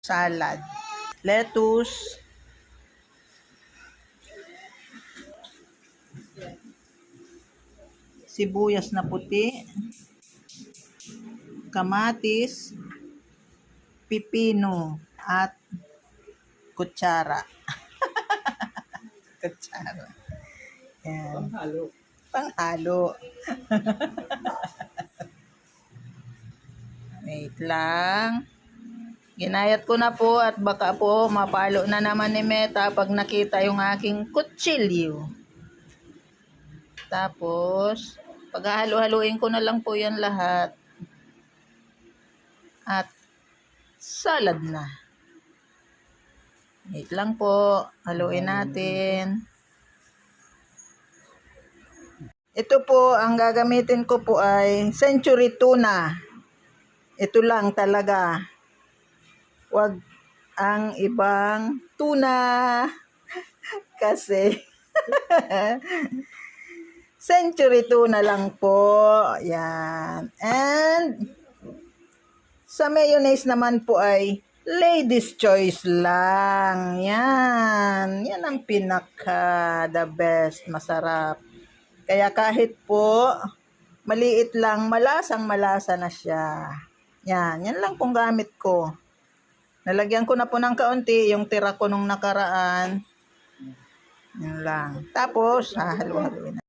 salad, lettuce, sibuyas na puti, kamatis, pipino, at kutsara. Kutsara. Yan. Panghalo. Panghalo. Wait lang. Ginayat ko na po at baka po mapalo na naman ni Meta pag nakita yung aking kutsilyo. Tapos, paghahalo-haluin ko na lang po yan lahat. At salad na. Wait lang po. Haluin natin. Ito po, ang gagamitin ko po ay century tuna. Ito lang talaga. Wag ang ibang tuna. Kasi century tuna lang po. Yan. And sa mayonnaise naman po ay ladies choice lang. Yan. Yan ang pinaka the best. Masarap. Kaya kahit po maliit lang, malasang-malasa na siya. Yan. Yan lang pong gamit ko. Nalagyan ko na po ng kaunti yung tira ko nung nakaraan. Yan lang. Tapos, halo-haloin na.